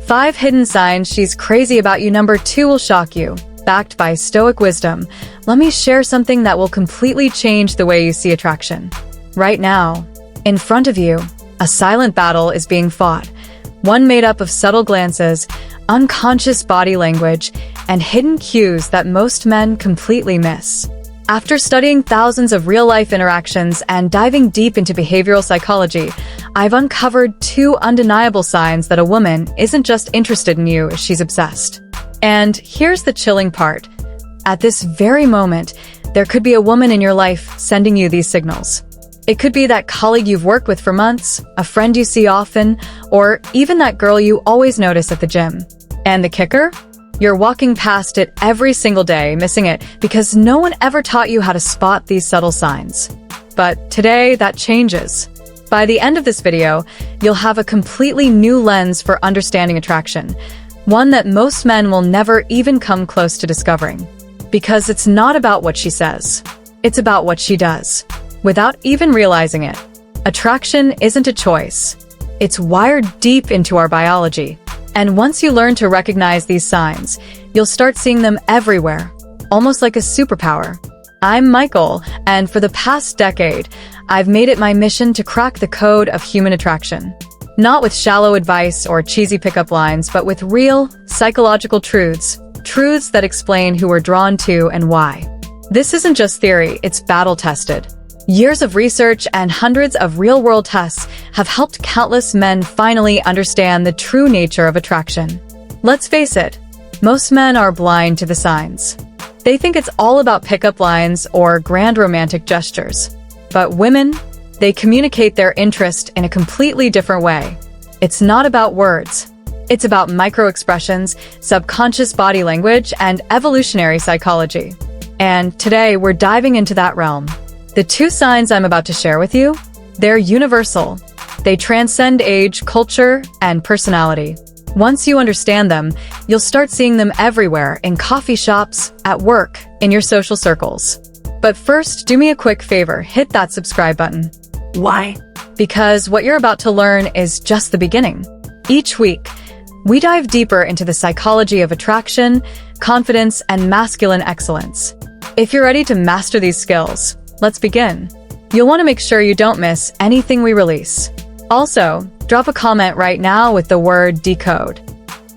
5 hidden signs she's crazy about you. Number 2 will shock you. Backed by stoic wisdom, let me share something that will completely change the way you see attraction. Right now, in front of you, a silent battle is being fought. One made up of subtle glances, unconscious body language, and hidden cues that most men completely miss. After studying thousands of real-life interactions and diving deep into behavioral psychology, I've uncovered 2 undeniable signs that a woman isn't just interested in you, she's obsessed. And here's the chilling part. At this very moment, there could be a woman in your life sending you these signals. It could be that colleague you've worked with for months, a friend you see often, or even that girl you always notice at the gym. And the kicker? You're walking past it every single day, missing it, because no one ever taught you how to spot these subtle signs. But today, that changes. By the end of this video, you'll have a completely new lens for understanding attraction, one that most men will never even come close to discovering. Because it's not about what she says. It's about what she does. Without even realizing it, attraction isn't a choice. It's wired deep into our biology. And once you learn to recognize these signs, you'll start seeing them everywhere, almost like a superpower. I'm Michael, and for the past decade, I've made it my mission to crack the code of human attraction. Not with shallow advice or cheesy pickup lines, but with real, psychological truths that explain who we're drawn to and why. This isn't just theory, it's battle-tested. Years of research and hundreds of real-world tests have helped countless men finally understand the true nature of attraction. Let's face it, most men are blind to the signs. They think it's all about pickup lines or grand romantic gestures. But women, they communicate their interest in a completely different way. It's not about words. It's about micro-expressions, subconscious body language, and evolutionary psychology. And today, we're diving into that realm. The 2 signs I'm about to share with you, they're universal. They transcend age, culture, and personality. Once you understand them, you'll start seeing them everywhere, in coffee shops, at work, in your social circles. But first, do me a quick favor, hit that subscribe button. Why? Because what you're about to learn is just the beginning. Each week, we dive deeper into the psychology of attraction, confidence, and masculine excellence. If you're ready to master these skills, let's begin. You'll want to make sure you don't miss anything we release. Also, drop a comment right now with the word decode.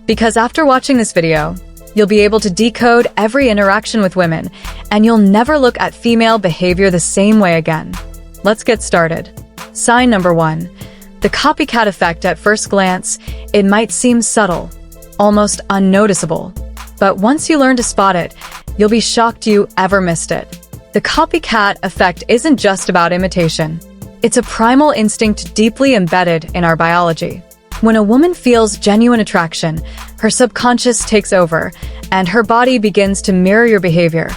Because after watching this video, you'll be able to decode every interaction with women, and you'll never look at female behavior the same way again. Let's get started. Sign number 1. The copycat effect. At first glance, it might seem subtle, almost unnoticeable. But once you learn to spot it, you'll be shocked you ever missed it. The copycat effect isn't just about imitation. It's a primal instinct deeply embedded in our biology. When a woman feels genuine attraction, her subconscious takes over, and her body begins to mirror your behavior,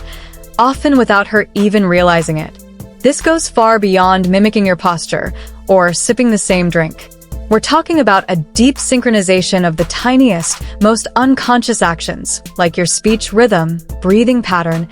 often without her even realizing it. This goes far beyond mimicking your posture or sipping the same drink. We're talking about a deep synchronization of the tiniest, most unconscious actions, like your speech rhythm, breathing pattern,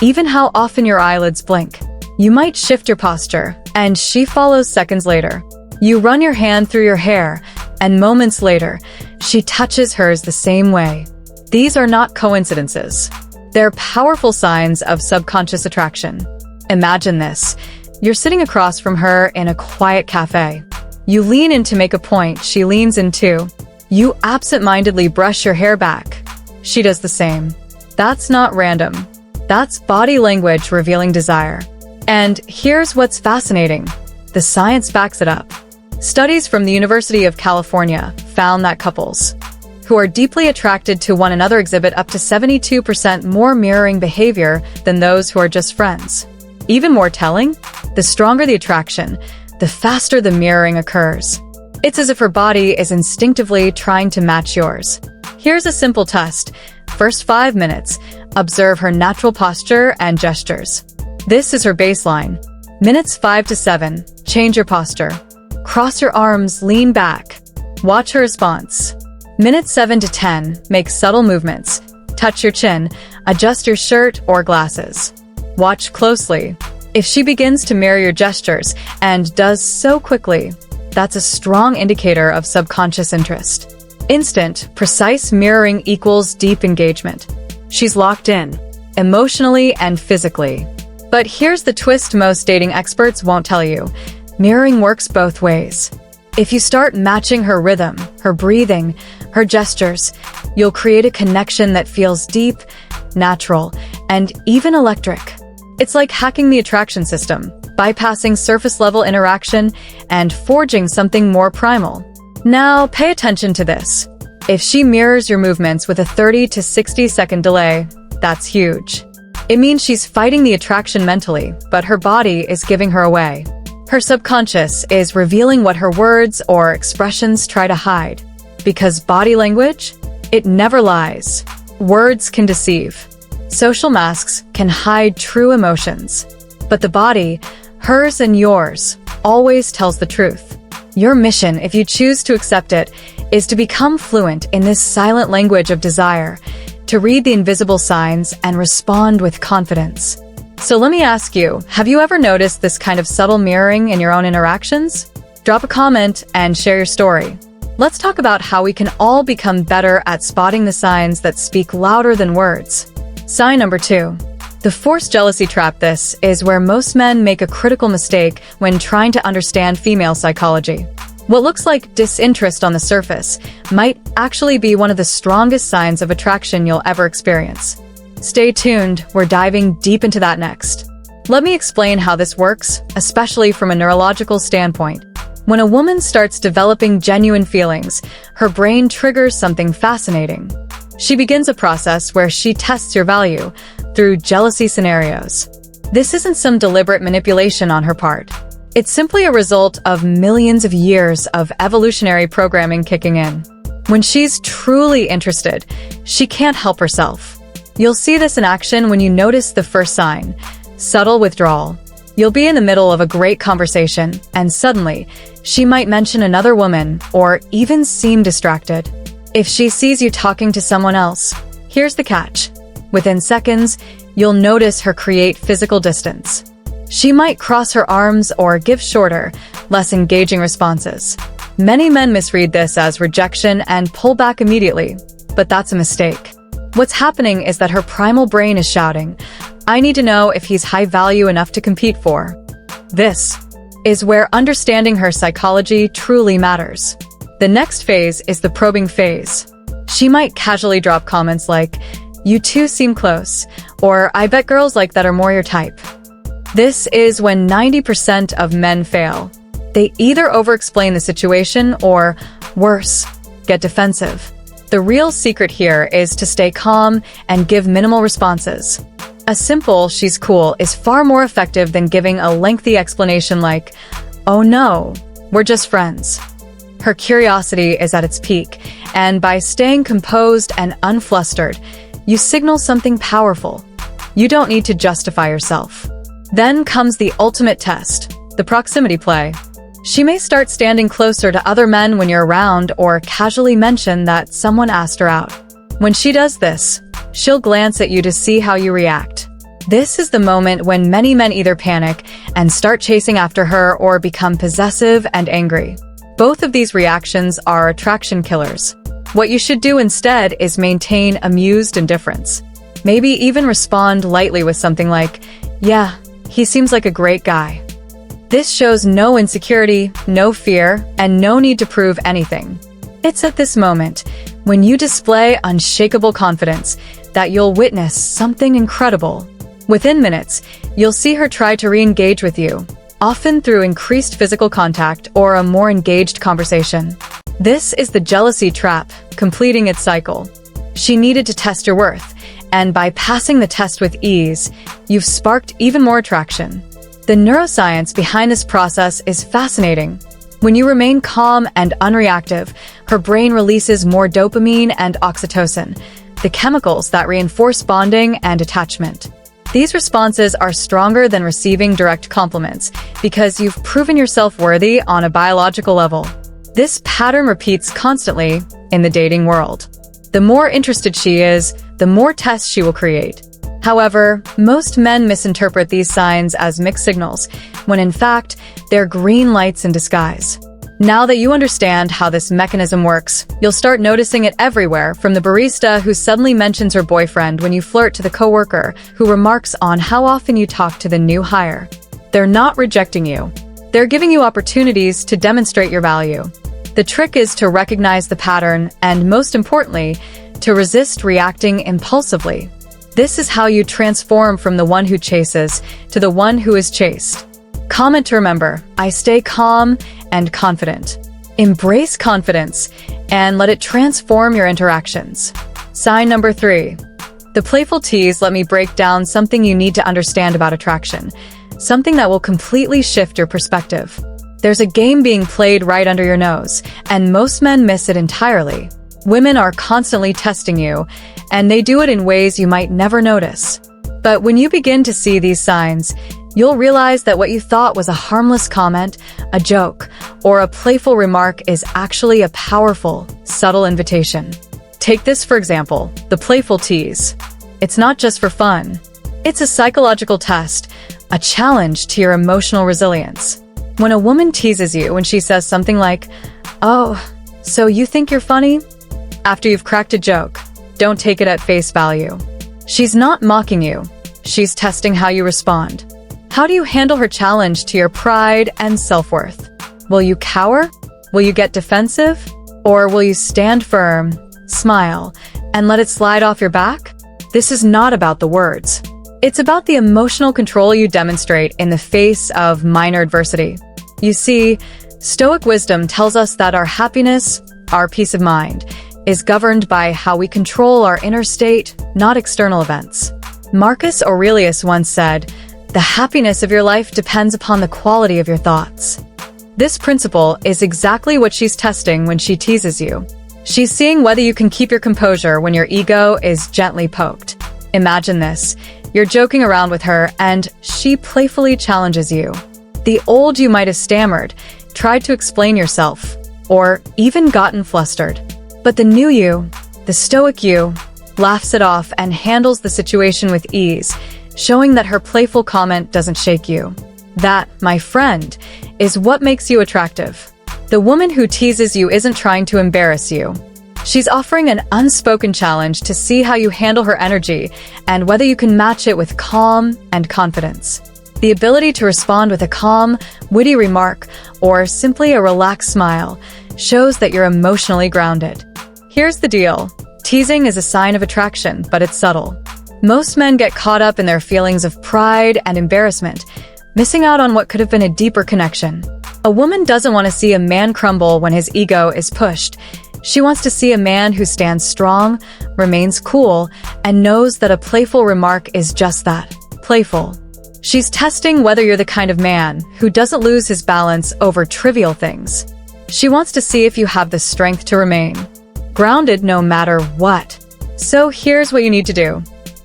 even how often your eyelids blink. You might shift your posture, and she follows seconds later. You run your hand through your hair, and moments later, she touches hers the same way. These are not coincidences. They're powerful signs of subconscious attraction. Imagine this. You're sitting across from her in a quiet cafe. You lean in to make a point, she leans in too. You absent-mindedly brush your hair back. She does the same. That's not random. That's body language revealing desire. And here's what's fascinating. The science backs it up. Studies from the University of California found that couples who are deeply attracted to one another exhibit up to 72% more mirroring behavior than those who are just friends. Even more telling, the stronger the attraction, the faster the mirroring occurs. It's as if her body is instinctively trying to match yours. Here's a simple test. First 5 minutes, observe her natural posture and gestures. This is her baseline. Minutes 5 to 7, change your posture. Cross your arms, lean back. Watch her response. Minutes 7 to 10, make subtle movements. Touch your chin, adjust your shirt or glasses. Watch closely. If she begins to mirror your gestures and does so quickly, that's a strong indicator of subconscious interest. Instant, precise mirroring equals deep engagement. She's locked in, emotionally and physically. But here's the twist most dating experts won't tell you. Mirroring works both ways. If you start matching her rhythm, her breathing, her gestures, you'll create a connection that feels deep, natural, and even electric. It's like hacking the attraction system, bypassing surface-level interaction and forging something more primal. Now, pay attention to this. If she mirrors your movements with a 30 to 60-second delay, that's huge. It means she's fighting the attraction mentally, but her body is giving her away. Her subconscious is revealing what her words or expressions try to hide. Because body language? It never lies. Words can deceive. Social masks can hide true emotions. But the body, hers and yours, always tells the truth. Your mission, if you choose to accept it, is to become fluent in this silent language of desire, to read the invisible signs and respond with confidence. So let me ask you, have you ever noticed this kind of subtle mirroring in your own interactions? Drop a comment and share your story. Let's talk about how we can all become better at spotting the signs that speak louder than words. Sign number 2. The forced jealousy trap. This is where most men make a critical mistake when trying to understand female psychology. What looks like disinterest on the surface might actually be one of the strongest signs of attraction you'll ever experience. Stay tuned, we're diving deep into that next. Let me explain how this works, especially from a neurological standpoint. When a woman starts developing genuine feelings, her brain triggers something fascinating. She begins a process where she tests your value through jealousy scenarios. This isn't some deliberate manipulation on her part. It's simply a result of millions of years of evolutionary programming kicking in. When she's truly interested, she can't help herself. You'll see this in action when you notice the first sign, subtle withdrawal. You'll be in the middle of a great conversation, and suddenly, she might mention another woman or even seem distracted. If she sees you talking to someone else, here's the catch. Within seconds, you'll notice her create physical distance. She might cross her arms or give shorter, less engaging responses. Many men misread this as rejection and pull back immediately, but that's a mistake. What's happening is that her primal brain is shouting, "I need to know if he's high value enough to compete for." This is where understanding her psychology truly matters. The next phase is the probing phase. She might casually drop comments like, "You two seem close," or "I bet girls like that are more your type." This is when 90% of men fail. They either over-explain the situation or, worse, get defensive. The real secret here is to stay calm and give minimal responses. A simple "she's cool" is far more effective than giving a lengthy explanation like, "Oh no, we're just friends." Her curiosity is at its peak, and by staying composed and unflustered, you signal something powerful. You don't need to justify yourself. Then comes the ultimate test, the proximity play. She may start standing closer to other men when you're around or casually mention that someone asked her out. When she does this, she'll glance at you to see how you react. This is the moment when many men either panic and start chasing after her or become possessive and angry. Both of these reactions are attraction killers. What you should do instead is maintain amused indifference. Maybe even respond lightly with something like, "Yeah, he seems like a great guy." This shows no insecurity, no fear, and no need to prove anything. It's at this moment, when you display unshakable confidence, that you'll witness something incredible. Within minutes, you'll see her try to re-engage with you, often through increased physical contact or a more engaged conversation. This is the jealousy trap, completing its cycle. She needed to test your worth, and by passing the test with ease, you've sparked even more attraction. The neuroscience behind this process is fascinating. When you remain calm and unreactive, her brain releases more dopamine and oxytocin, the chemicals that reinforce bonding and attachment. These responses are stronger than receiving direct compliments because you've proven yourself worthy on a biological level. This pattern repeats constantly in the dating world. The more interested she is, the more tests she will create. However, most men misinterpret these signs as mixed signals, when in fact, they're green lights in disguise. Now that you understand how this mechanism works, you'll start noticing it everywhere, from the barista who suddenly mentions her boyfriend when you flirt to the coworker who remarks on how often you talk to the new hire. They're not rejecting you. They're giving you opportunities to demonstrate your value. The trick is to recognize the pattern and, most importantly, to resist reacting impulsively. This is how you transform from the one who chases to the one who is chased. Comment to remember: I stay calm and confident. Embrace confidence and let it transform your interactions. Sign number 3. The playful tease. Let me break down something you need to understand about attraction, something that will completely shift your perspective. There's a game being played right under your nose, and most men miss it entirely. Women are constantly testing you, and they do it in ways you might never notice. But when you begin to see these signs, you'll realize that what you thought was a harmless comment, a joke, or a playful remark is actually a powerful, subtle invitation. Take this for example, the playful tease. It's not just for fun. It's a psychological test, a challenge to your emotional resilience. When a woman teases you and she says something like, "Oh, so you think you're funny?" After you've cracked a joke, don't take it at face value. She's not mocking you. She's testing how you respond. How do you handle her challenge to your pride and self-worth? Will you cower? Will you get defensive? Or will you stand firm, smile, and let it slide off your back? This is not about the words. It's about the emotional control you demonstrate in the face of minor adversity. You see, Stoic wisdom tells us that our happiness, our peace of mind, is governed by how we control our inner state, not external events. Marcus Aurelius once said, "The happiness of your life depends upon the quality of your thoughts." This principle is exactly what she's testing when she teases you. She's seeing whether you can keep your composure when your ego is gently poked. Imagine this. You're joking around with her, and she playfully challenges you. The old you might have stammered, tried to explain yourself, or even gotten flustered. But the new you, the stoic you, laughs it off and handles the situation with ease, showing that her playful comment doesn't shake you. That, my friend, is what makes you attractive. The woman who teases you isn't trying to embarrass you. She's offering an unspoken challenge to see how you handle her energy and whether you can match it with calm and confidence. The ability to respond with a calm, witty remark or simply a relaxed smile shows that you're emotionally grounded. Here's the deal. Teasing is a sign of attraction, but it's subtle. Most men get caught up in their feelings of pride and embarrassment, missing out on what could have been a deeper connection. A woman doesn't want to see a man crumble when his ego is pushed. She wants to see a man who stands strong, remains cool, and knows that a playful remark is just that, playful. She's testing whether you're the kind of man who doesn't lose his balance over trivial things. She wants to see if you have the strength to remain grounded no matter what. So here's what you need to do.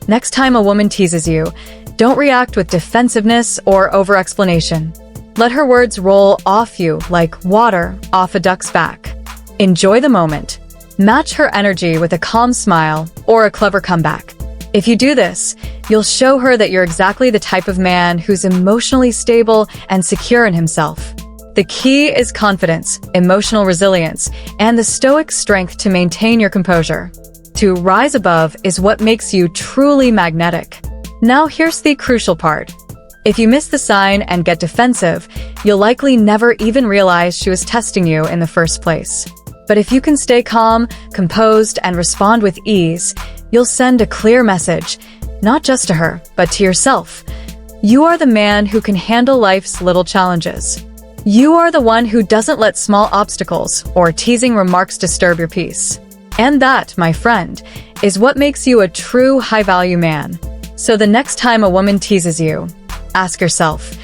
Next time a woman teases you, don't react with defensiveness or over-explanation. Let her words roll off you like water off a duck's back. Enjoy the moment. Match her energy with a calm smile or a clever comeback. If you do this, you'll show her that you're exactly the type of man who's emotionally stable and secure in himself. The key is confidence, emotional resilience, and the stoic strength to maintain your composure. To rise above is what makes you truly magnetic. Now here's the crucial part. If you miss the sign and get defensive, you'll likely never even realize she was testing you in the first place. But if you can stay calm, composed, and respond with ease, you'll send a clear message, not just to her, but to yourself. You are the man who can handle life's little challenges. You are the one who doesn't let small obstacles or teasing remarks disturb your peace. And that, my friend, is what makes you a true high-value man. So the next time a woman teases you, ask yourself,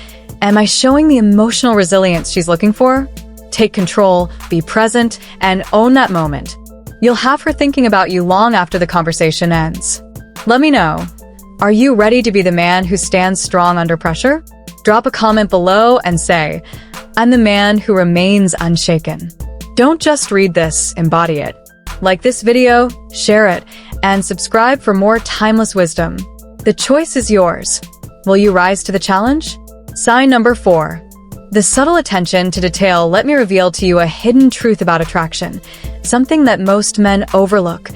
am I showing the emotional resilience she's looking for? Take control, be present, and own that moment. You'll have her thinking about you long after the conversation ends. Let me know. Are you ready to be the man who stands strong under pressure? Drop a comment below and say, I'm the man who remains unshaken. Don't just read this, embody it. Like this video, share it, and subscribe for more timeless wisdom. The choice is yours. Will you rise to the challenge? Sign number 4. The subtle attention to detail let me reveal to you a hidden truth about attraction, something that most men overlook.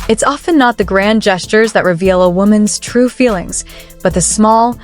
It's often not the grand gestures that reveal a woman's true feelings, but the small,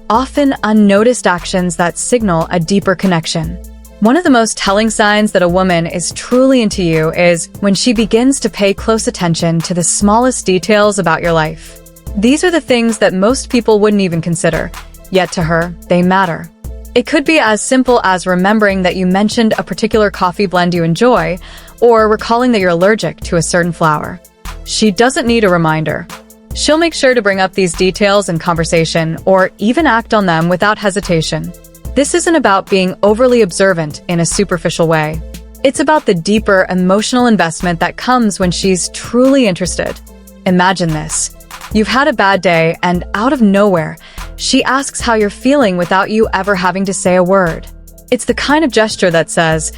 often unnoticed actions that signal a deeper connection. One of the most telling signs that a woman is truly into you is when she begins to pay close attention to the smallest details about your life. These are the things that most people wouldn't even consider, yet to her, they matter. It could be as simple as remembering that you mentioned a particular coffee blend you enjoy, or recalling that you're allergic to a certain flower. She doesn't need a reminder. She'll make sure to bring up these details in conversation or even act on them without hesitation. This isn't about being overly observant in a superficial way. It's about the deeper emotional investment that comes when she's truly interested. Imagine this. You've had a bad day and out of nowhere, she asks how you're feeling without you ever having to say a word. It's the kind of gesture that says,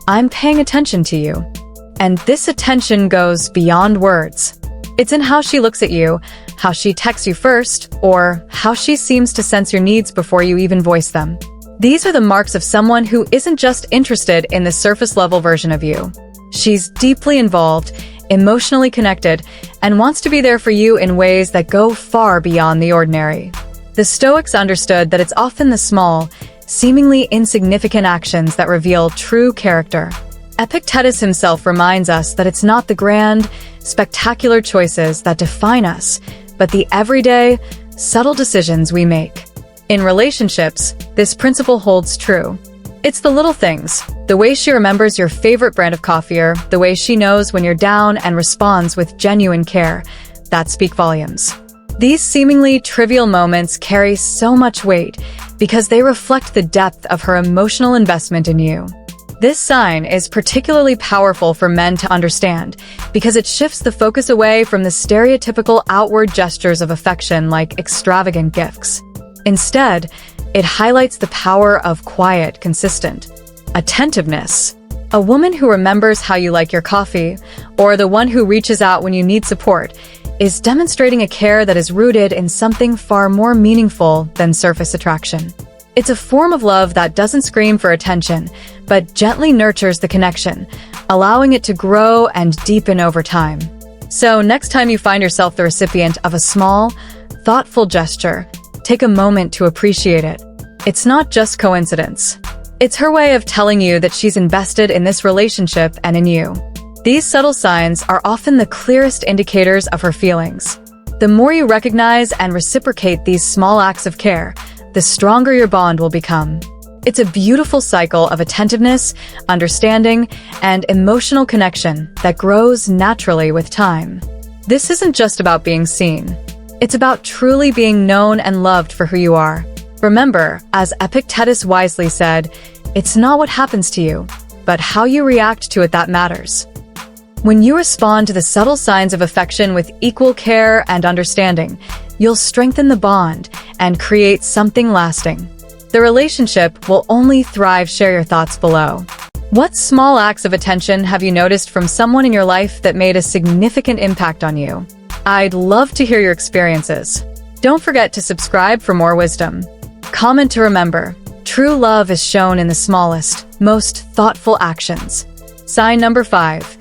"I'm paying attention to you." And this attention goes beyond words. It's in how she looks at you, how she texts you first, or how she seems to sense your needs before you even voice them. These are the marks of someone who isn't just interested in the surface-level version of you. She's deeply involved, emotionally connected, and wants to be there for you in ways that go far beyond the ordinary. The Stoics understood that it's often the small, seemingly insignificant actions that reveal true character. Epictetus himself reminds us that it's not the grand, spectacular choices that define us, but the everyday, subtle decisions we make. In relationships, this principle holds true. It's the little things, the way she remembers your favorite brand of coffee, or the way she knows when you're down and responds with genuine care, that speak volumes. These seemingly trivial moments carry so much weight because they reflect the depth of her emotional investment in you. This sign is particularly powerful for men to understand because it shifts the focus away from the stereotypical outward gestures of affection like extravagant gifts. Instead, it highlights the power of quiet, consistent attentiveness. A woman who remembers how you like your coffee, or the one who reaches out when you need support, is demonstrating a care that is rooted in something far more meaningful than surface attraction. It's a form of love that doesn't scream for attention, but gently nurtures the connection, allowing it to grow and deepen over time. So next time you find yourself the recipient of a small, thoughtful gesture, take a moment to appreciate it. It's not just coincidence. It's her way of telling you that she's invested in this relationship and in you. These subtle signs are often the clearest indicators of her feelings. The more you recognize and reciprocate these small acts of care, the stronger your bond will become. It's a beautiful cycle of attentiveness, understanding, and emotional connection that grows naturally with time. This isn't just about being seen. It's about truly being known and loved for who you are. Remember, as Epictetus wisely said, it's not what happens to you, but how you react to it that matters. When you respond to the subtle signs of affection with equal care and understanding, you'll strengthen the bond and create something lasting. The relationship will only thrive. Share your thoughts below. What small acts of attention have you noticed from someone in your life that made a significant impact on you? I'd love to hear your experiences. Don't forget to subscribe for more wisdom. Comment to remember, true love is shown in the smallest, most thoughtful actions. Sign number 5.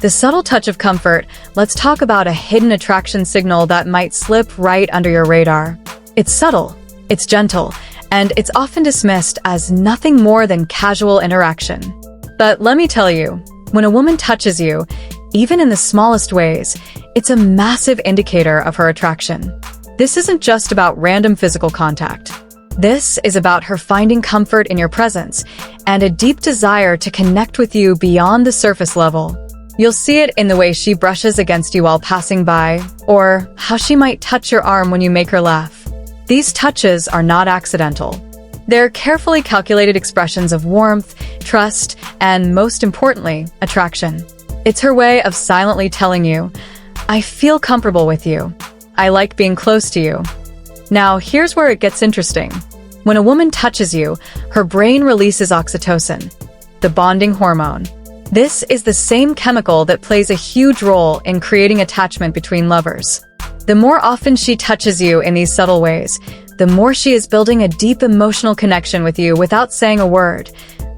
The subtle touch of comfort. Let's talk about a hidden attraction signal that might slip right under your radar. It's subtle, it's gentle, and it's often dismissed as nothing more than casual interaction. But let me tell you, when a woman touches you, even in the smallest ways, it's a massive indicator of her attraction. This isn't just about random physical contact. This is about her finding comfort in your presence and a deep desire to connect with you beyond the surface level. You'll see it in the way she brushes against you while passing by, or how she might touch your arm when you make her laugh. These touches are not accidental. They're carefully calculated expressions of warmth, trust, and most importantly, attraction. It's her way of silently telling you, "I feel comfortable with you. I like being close to you." Now, here's where it gets interesting. When a woman touches you, her brain releases oxytocin, the bonding hormone. This is the same chemical that plays a huge role in creating attachment between lovers. The more often she touches you in these subtle ways, the more she is building a deep emotional connection with you without saying a word.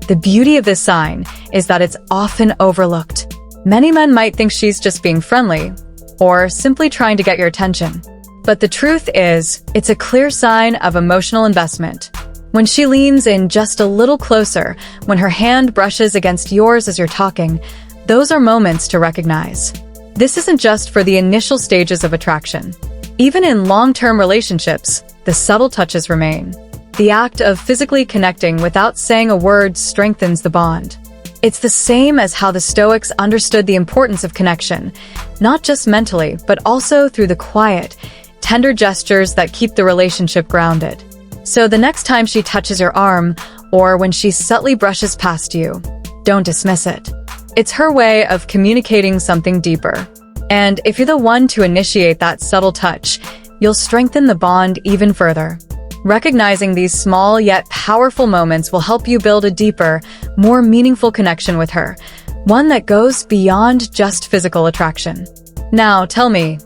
The beauty of this sign is that it's often overlooked. Many men might think she's just being friendly or simply trying to get your attention. But the truth is, it's a clear sign of emotional investment. When she leans in just a little closer, when her hand brushes against yours as you're talking, those are moments to recognize. This isn't just for the initial stages of attraction. Even in long-term relationships, the subtle touches remain. The act of physically connecting without saying a word strengthens the bond. It's the same as how the Stoics understood the importance of connection, not just mentally, but also through the quiet, tender gestures that keep the relationship grounded. So the next time she touches your arm, or when she subtly brushes past you, don't dismiss it. It's her way of communicating something deeper. And if you're the one to initiate that subtle touch, you'll strengthen the bond even further. Recognizing these small yet powerful moments will help you build a deeper, more meaningful connection with her, one that goes beyond just physical attraction. Now, tell me,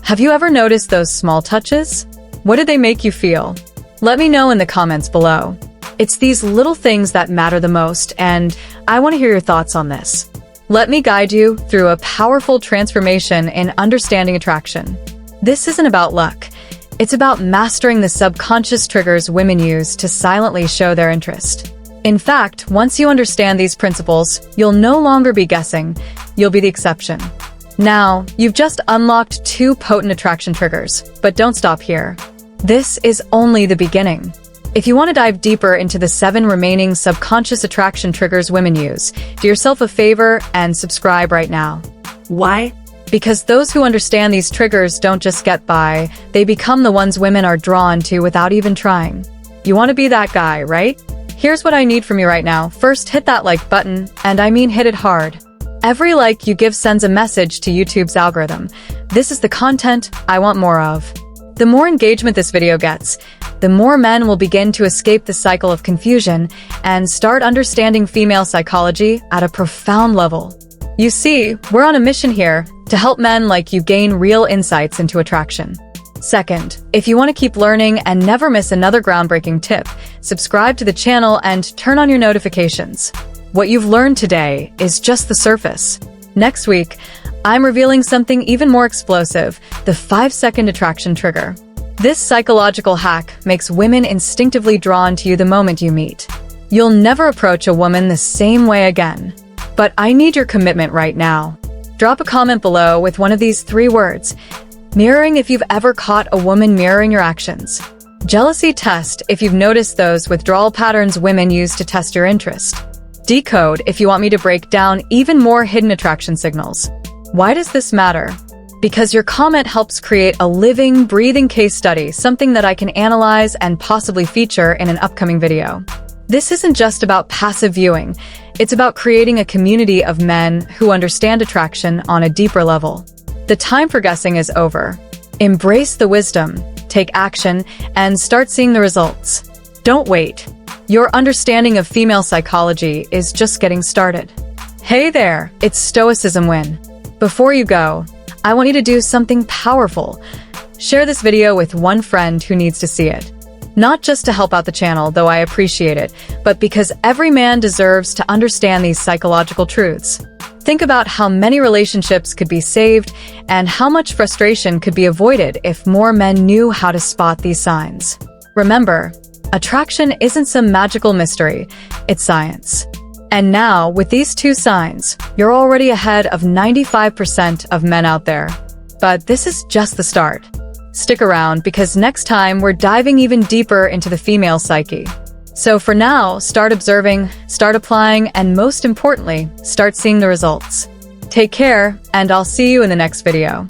have you ever noticed those small touches? What did they make you feel? Let me know in the comments below. It's these little things that matter the most, and I want to hear your thoughts on this. Let me guide you through a powerful transformation in understanding attraction. This isn't about luck. It's about mastering the subconscious triggers women use to silently show their interest. In fact, once you understand these principles, you'll no longer be guessing. You'll be the exception. Now, you've just unlocked 2 potent attraction triggers, but don't stop here. This is only the beginning. If you want to dive deeper into the 7 remaining subconscious attraction triggers women use, do yourself a favor and subscribe right now. Why? Because those who understand these triggers don't just get by, they become the ones women are drawn to without even trying. You want to be that guy, right? Here's what I need from you right now. First, hit that like button, and I mean hit it hard. Every like you give sends a message to YouTube's algorithm. This is the content I want more of. The more engagement this video gets, the more men will begin to escape the cycle of confusion and start understanding female psychology at a profound level. You see, we're on a mission here to help men like you gain real insights into attraction. Second, if you want to keep learning and never miss another groundbreaking tip, subscribe to the channel and turn on your notifications. What you've learned today is just the surface. Next week, I'm revealing something even more explosive, the 5-second attraction trigger. This psychological hack makes women instinctively drawn to you the moment you meet. You'll never approach a woman the same way again. But I need your commitment right now. Drop a comment below with one of these 3 words. Mirroring if you've ever caught a woman mirroring your actions. Jealousy test if you've noticed those withdrawal patterns women use to test your interest. Decode if you want me to break down even more hidden attraction signals. Why does this matter? Because your comment helps create a living, breathing case study, something that I can analyze and possibly feature in an upcoming video. This isn't just about passive viewing. It's about creating a community of men who understand attraction on a deeper level. The time for guessing is over. Embrace the wisdom, take action, and start seeing the results. Don't wait. Your understanding of female psychology is just getting started. Hey there, it's Stoicism Win. Before you go, I want you to do something powerful. Share this video with one friend who needs to see it. Not just to help out the channel, though I appreciate it, but because every man deserves to understand these psychological truths. Think about how many relationships could be saved and how much frustration could be avoided if more men knew how to spot these signs. Remember, attraction isn't some magical mystery, it's science. And now, with these 2 signs, you're already ahead of 95% of men out there. But this is just the start. Stick around because next time we're diving even deeper into the female psyche. So for now, start observing, start applying, and most importantly, start seeing the results. Take care, and I'll see you in the next video.